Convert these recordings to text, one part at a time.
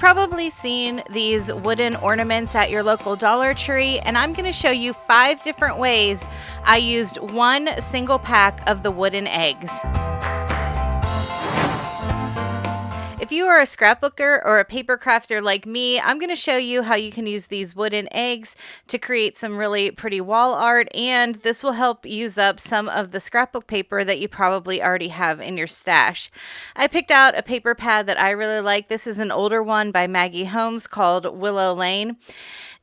probably seen these wooden ornaments at your local Dollar Tree, and I'm going to show you 5 different ways I used one single pack of the wooden eggs. If you are a scrapbooker or a paper crafter like me, I'm going to show you how you can use these wooden eggs to create some really pretty wall art, and this will help use up some of the scrapbook paper that you probably already have in your stash. I picked out a paper pad that I really like. This is an older one by Maggie Holmes called Willow Lane.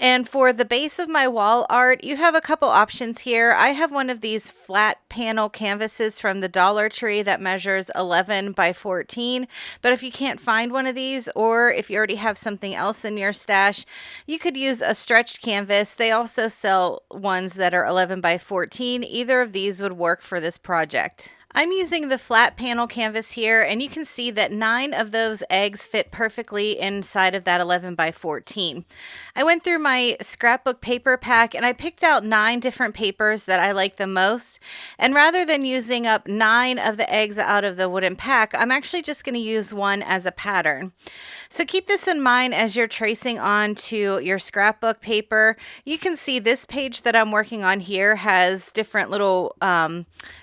And for the base of my wall art, you have a couple options here. I have one of these flat panel canvases from the Dollar Tree that measures 11 by 14. But if you can't find one of these, or if you already have something else in your stash, you could use a stretched canvas. They also sell ones that are 11 by 14. Either of these would work for this project. I'm using the flat panel canvas here, and you can see that 9 of those eggs fit perfectly inside of that 11 by 14. I went through my scrapbook paper pack and I picked out 9 different papers that I like the most. And rather than using up 9 of the eggs out of the wooden pack, I'm actually just going to use one as a pattern. So keep this in mind as you're tracing onto your scrapbook paper. You can see this page that I'm working on here has different little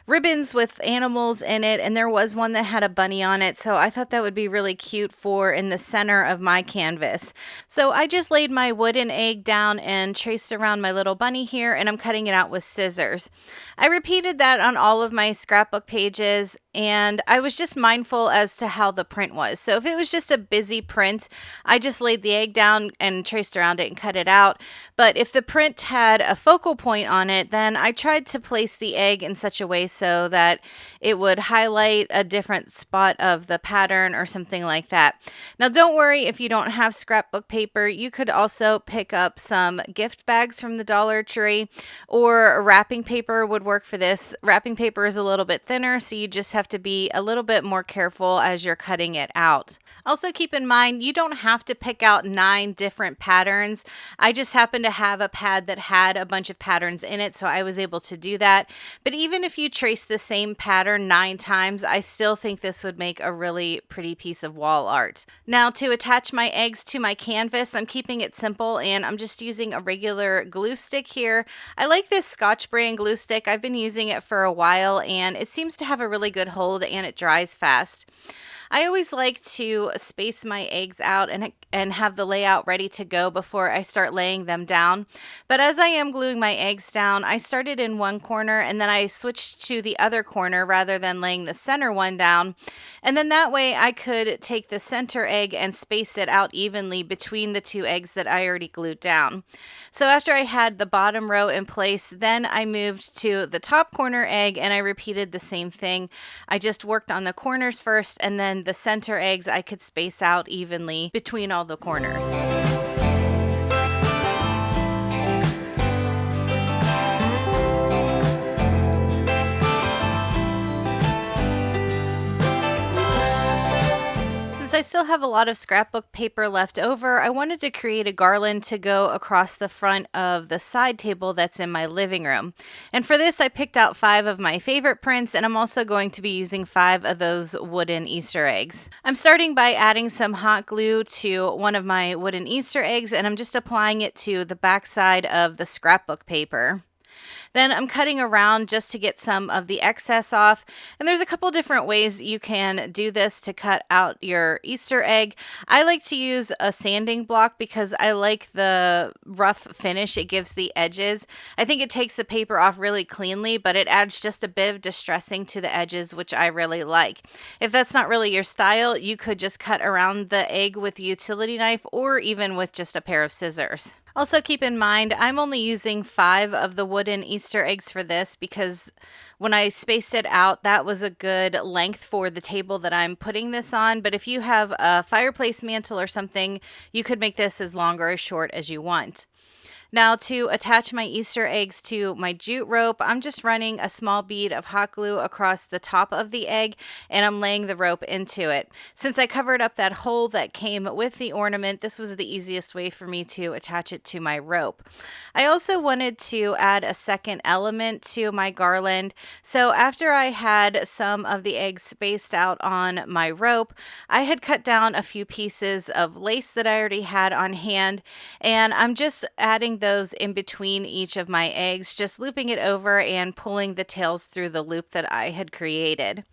ribbons with animals in it, and there was one that had a bunny on it, so I thought that would be really cute for in the center of my canvas. So I just laid my wooden egg down and traced around my little bunny here, and I'm cutting it out with scissors. I repeated that on all of my scrapbook pages, and I was just mindful as to how the print was. So if it was just a busy print, I just laid the egg down and traced around it and cut it out. But if the print had a focal point on it, then I tried to place the egg in such a way so that it would highlight a different spot of the pattern or something like that. Now don't worry if you don't have scrapbook paper. You could also pick up some gift bags from the Dollar Tree, or wrapping paper would work for this. Wrapping paper is a little bit thinner, so you just have to be a little bit more careful as you're cutting it out. Also keep in mind, you don't have to pick out 9 different patterns. I just happened to have a pad that had a bunch of patterns in it, so I was able to do that. But even if you trace the same pattern 9 times, I still think this would make a really pretty piece of wall art. Now to attach my eggs to my canvas, I'm keeping it simple and I'm just using a regular glue stick here. I like this Scotch brand glue stick. I've been using it for a while and it seems to have a really good hold and it dries fast. I always like to space my eggs out and have the layout ready to go before I start laying them down. But as I am gluing my eggs down, I started in one corner and then I switched to the other corner rather than laying the center one down. And then that way I could take the center egg and space it out evenly between the 2 eggs that I already glued down. So after I had the bottom row in place, then I moved to the top corner egg and I repeated the same thing. I just worked on the corners first, and then the center eggs I could space out evenly between all the corners. I still have a lot of scrapbook paper left over. I wanted to create a garland to go across the front of the side table that's in my living room. And for this, I picked out 5 of my favorite prints, and I'm also going to be using 5 of those wooden Easter eggs. I'm starting by adding some hot glue to one of my wooden Easter eggs, and I'm just applying it to the back side of the scrapbook paper. Then I'm cutting around just to get some of the excess off. And there's a couple different ways you can do this to cut out your Easter egg. I like to use a sanding block because I like the rough finish it gives the edges. I think it takes the paper off really cleanly, but it adds just a bit of distressing to the edges, which I really like. If that's not really your style, you could just cut around the egg with a utility knife or even with just a pair of scissors. Also keep in mind, I'm only using 5 of the wooden Easter eggs for this because when I spaced it out, that was a good length for the table that I'm putting this on. But if you have a fireplace mantle or something, you could make this as long or as short as you want. Now to attach my Easter eggs to my jute rope, I'm just running a small bead of hot glue across the top of the egg and I'm laying the rope into it. Since I covered up that hole that came with the ornament, this was the easiest way for me to attach it to my rope. I also wanted to add a second element to my garland. So after I had some of the eggs spaced out on my rope, I had cut down a few pieces of lace that I already had on hand, and I'm just adding those in between each of my eggs, just looping it over and pulling the tails through the loop that I had created.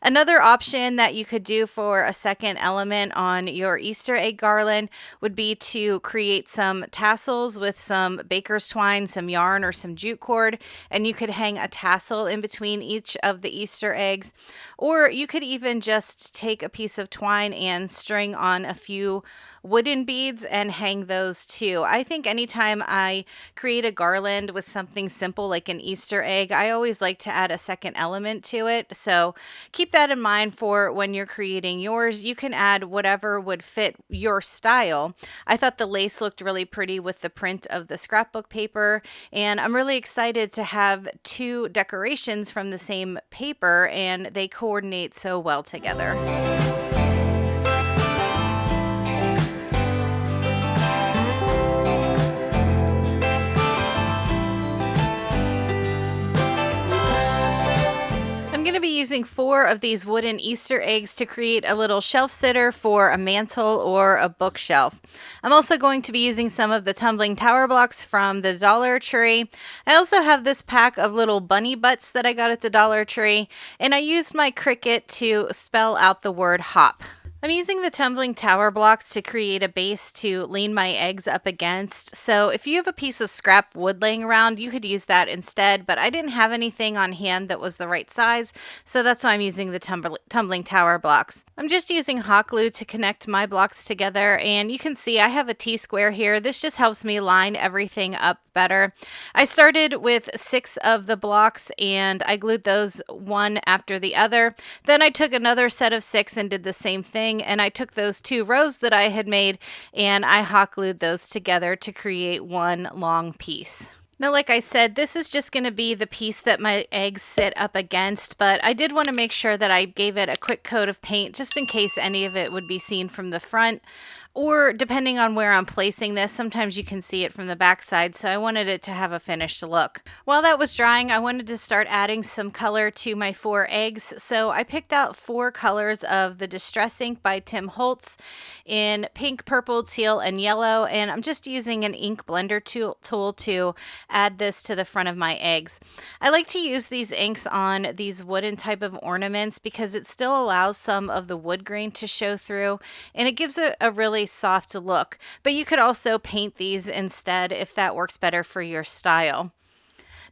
Another option that you could do for a second element on your Easter egg garland would be to create some tassels with some baker's twine, some yarn, or some jute cord, and you could hang a tassel in between each of the Easter eggs. Or you could even just take a piece of twine and string on a few wooden beads and hang those too. I think anytime I create a garland with something simple like an Easter egg, I always like to add a second element to it. So keep that in mind for when you're creating yours. You can add whatever would fit your style. I thought the lace looked really pretty with the print of the scrapbook paper, and I'm really excited to have two decorations from the same paper, and they coordinate so well together. I'm going to be using 4 of these wooden Easter eggs to create a little shelf sitter for a mantle or a bookshelf. I'm also going to be using some of the tumbling tower blocks from the Dollar Tree. I also have this pack of little bunny butts that I got at the Dollar Tree, and I used my Cricut to spell out the word hop. I'm using the tumbling tower blocks to create a base to lean my eggs up against. So if you have a piece of scrap wood laying around, you could use that instead, but I didn't have anything on hand that was the right size, so that's why I'm using the tumbling tower blocks. I'm just using hot glue to connect my blocks together, and you can see I have a T-square here. This just helps me line everything up better. I started with 6 of the blocks and I glued those one after the other. Then I took another set of 6 and did the same thing, and I took those 2 rows that I had made and I hot glued those together to create one long piece. Now, like I said, this is just going to be the piece that my eggs sit up against, but I did want to make sure that I gave it a quick coat of paint just in case any of it would be seen from the front. Or depending on where I'm placing this, sometimes you can see it from the backside, so I wanted it to have a finished look. While that was drying, I wanted to start adding some color to my 4 eggs, so I picked out 4 colors of the Distress ink by Tim Holtz in pink, purple, teal, and yellow, and I'm just using an ink blender tool to add this to the front of my eggs. I like to use these inks on these wooden type of ornaments because it still allows some of the wood grain to show through, and it gives a really soft look, but you could also paint these instead if that works better for your style.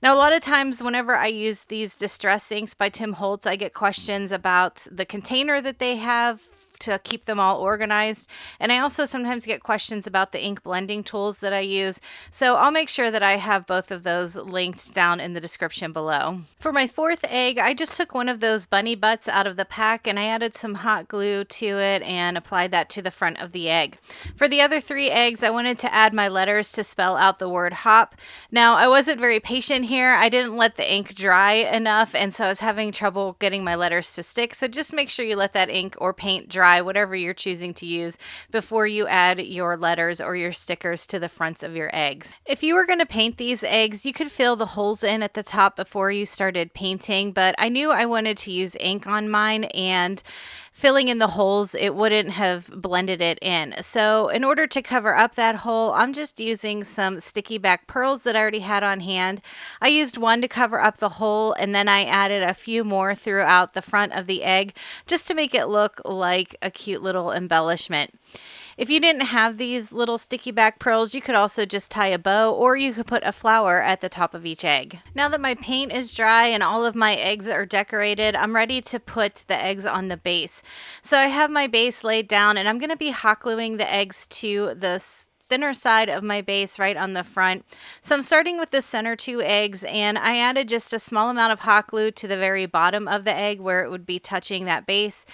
Now, a lot of times whenever I use these Distress inks by Tim Holtz, I get questions about the container that they have to keep them all organized. And I also sometimes get questions about the ink blending tools that I use. So I'll make sure that I have both of those linked down in the description below. For my 4th egg, I just took one of those bunny butts out of the pack and I added some hot glue to it and applied that to the front of the egg. For the other 3 eggs, I wanted to add my letters to spell out the word hop. Now, I wasn't very patient here. I didn't let the ink dry enough, and so I was having trouble getting my letters to stick. So just make sure you let that ink or paint dry, whatever you're choosing to use, before you add your letters or your stickers to the fronts of your eggs. If you were going to paint these eggs, you could fill the holes in at the top before you started painting, but I knew I wanted to use ink on mine, and filling in the holes, it wouldn't have blended it in. So in order to cover up that hole, I'm just using some sticky back pearls that I already had on hand. I used one to cover up the hole, and then I added a few more throughout the front of the egg just to make it look like a cute little embellishment. If you didn't have these little sticky back pearls, you could also just tie a bow, or you could put a flower at the top of each egg. Now that my paint is dry and all of my eggs are decorated, I'm ready to put the eggs on the base. So I have my base laid down, and I'm going to be hot gluing the eggs to this thinner side of my base right on the front. So I'm starting with the center 2 eggs, and I added just a small amount of hot glue to the very bottom of the egg where it would be touching that base.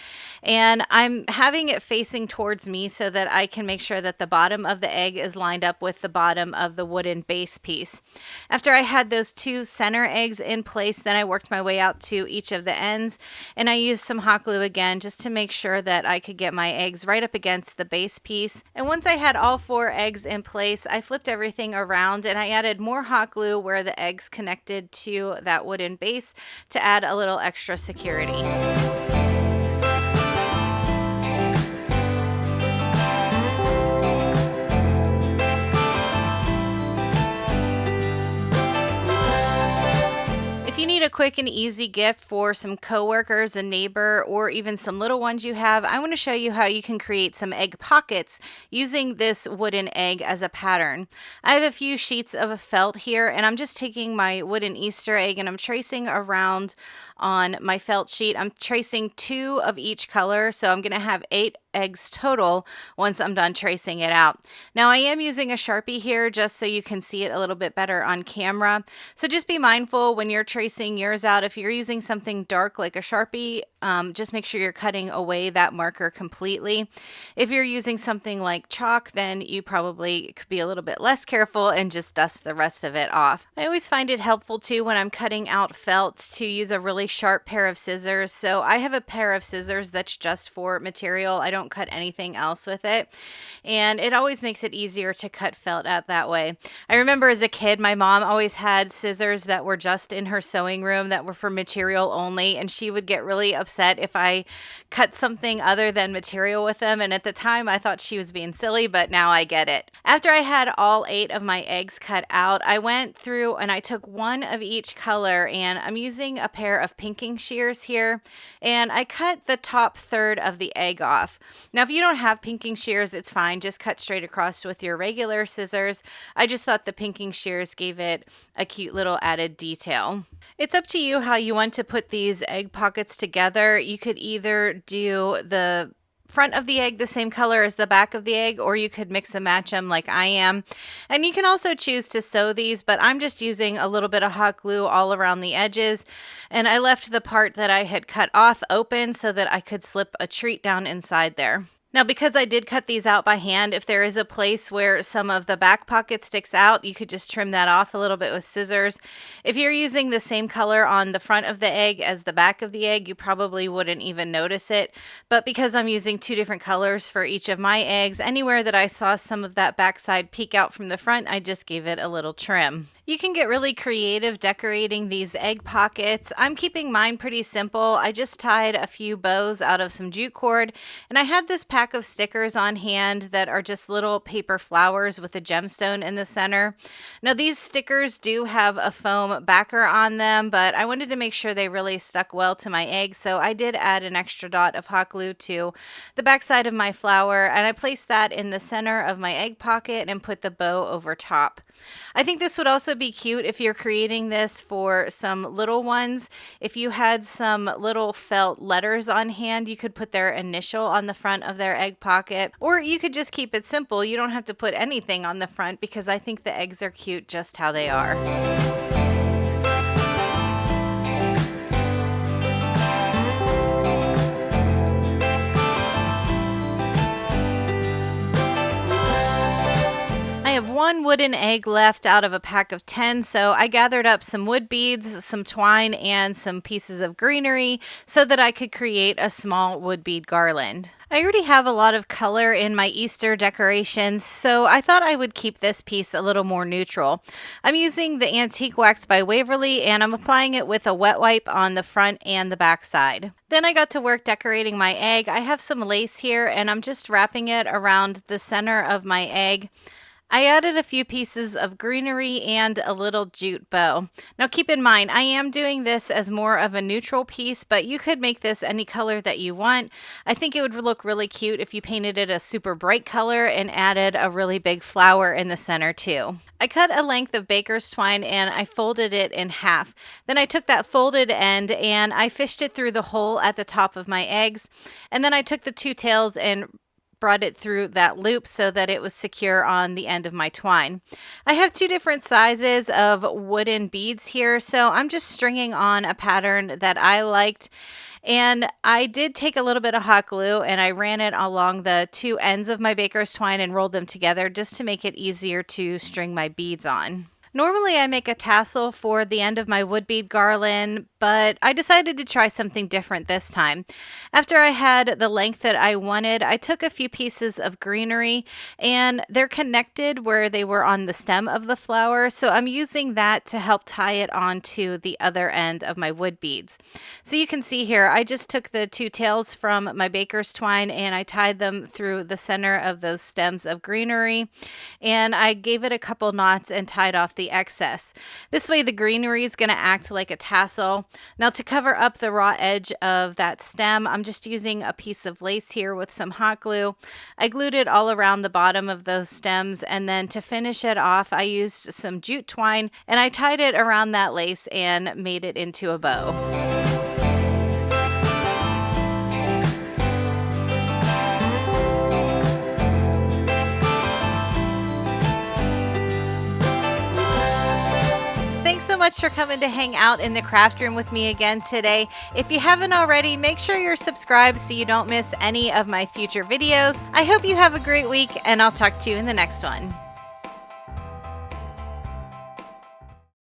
And I'm having it facing towards me so that I can make sure that the bottom of the egg is lined up with the bottom of the wooden base piece. After I had those 2 center eggs in place, then I worked my way out to each of the ends, and I used some hot glue again just to make sure that I could get my eggs right up against the base piece. And once I had all 4 eggs in place, I flipped everything around and I added more hot glue where the eggs connected to that wooden base to add a little extra security. If you need a quick and easy gift for some coworkers, a neighbor, or even some little ones you have, I want to show you how you can create some egg pockets using this wooden egg as a pattern. I have a few sheets of felt here, and I'm just taking my wooden Easter egg and I'm tracing around on my felt sheet. I'm tracing 2 of each color, so I'm going to have 8 eggs total once I'm done tracing it out. Now I am using a Sharpie here just so you can see it a little bit better on camera. So just be mindful when you're tracing yours out. If you're using something dark like a Sharpie, just make sure you're cutting away that marker completely. If you're using something like chalk, then you probably could be a little bit less careful and just dust the rest of it off. I always find it helpful too when I'm cutting out felt to use a really sharp pair of scissors. So I have a pair of scissors that's just for material. I don't cut anything else with it, and it always makes it easier to cut felt out that way. I remember as a kid, my mom always had scissors that were just in her sewing room that were for material only, and she would get really upset if I cut something other than material with them, and at the time I thought she was being silly, but now I get it. After I had all 8 of my eggs cut out, I went through and I took 1 of each color, and I'm using a pair of pinking shears here, and I cut the top third of the egg off. Now, if you don't have pinking shears, it's fine. Just cut straight across with your regular scissors. I just thought the pinking shears gave it a cute little added detail. It's up to you how you want to put these egg pockets together. You could either do the front of the egg the same color as the back of the egg, or you could mix and match them like I am. And you can also choose to sew these, but I'm just using a little bit of hot glue all around the edges, and I left the part that I had cut off open so that I could slip a treat down inside there. Now, because I did cut these out by hand, if there is a place where some of the back pocket sticks out, you could just trim that off a little bit with scissors. If you're using the same color on the front of the egg as the back of the egg, you probably wouldn't even notice it. But because I'm using 2 different colors for each of my eggs, anywhere that I saw some of that backside peek out from the front, I just gave it a little trim. You can get really creative decorating these egg pockets. I'm keeping mine pretty simple. I just tied a few bows out of some jute cord, and I had this pack of stickers on hand that are just little paper flowers with a gemstone in the center. Now, these stickers do have a foam backer on them, but I wanted to make sure they really stuck well to my egg, so I did add an extra dot of hot glue to the backside of my flower, and I placed that in the center of my egg pocket and put the bow over top. I think this would also be cute if you're creating this for some little ones. If you had some little felt letters on hand, you could put their initial on the front of their egg pocket, or you could just keep it simple. You don't have to put anything on the front because I think the eggs are cute just how they are. Have 1 wooden egg left out of a pack of 10, so I gathered up some wood beads, some twine, and some pieces of greenery so that I could create a small wood bead garland. I already have a lot of color in my Easter decorations, so I thought I would keep this piece a little more neutral. I'm using the Antique Wax by Waverly, and I'm applying it with a wet wipe on the front and the back side. Then I got to work decorating my egg. I have some lace here, and I'm just wrapping it around the center of my egg. I added a few pieces of greenery and a little jute bow. Now keep in mind, I am doing this as more of a neutral piece, but you could make this any color that you want. I think it would look really cute if you painted it a super bright color and added a really big flower in the center too. I cut a length of baker's twine and I folded it in half. Then I took that folded end and I fished it through the hole at the top of my eggs. And then I took the 2 tails and brought it through that loop so that it was secure on the end of my twine. I have two different sizes of wooden beads here, so I'm just stringing on a pattern that I liked. And I did take a little bit of hot glue and I ran it along the two ends of my baker's twine and rolled them together just to make it easier to string my beads on. Normally I make a tassel for the end of my wood bead garland, but I decided to try something different this time. After I had the length that I wanted, I took a few pieces of greenery and they're connected where they were on the stem of the flower, so I'm using that to help tie it onto the other end of my wood beads. So you can see here, I just took the two tails from my baker's twine and I tied them through the center of those stems of greenery, and I gave it a couple knots and tied off the excess. This way the greenery is going to act like a tassel. Now to cover up the raw edge of that stem, I'm just using a piece of lace here with some hot glue. I glued it all around the bottom of those stems, and then to finish it off I used some jute twine and I tied it around that lace and made it into a bow. So much for coming to hang out in the craft room with me again today. If you haven't already, make sure you're subscribed so you don't miss any of my future videos. I hope you have a great week, and I'll talk to you in the next one.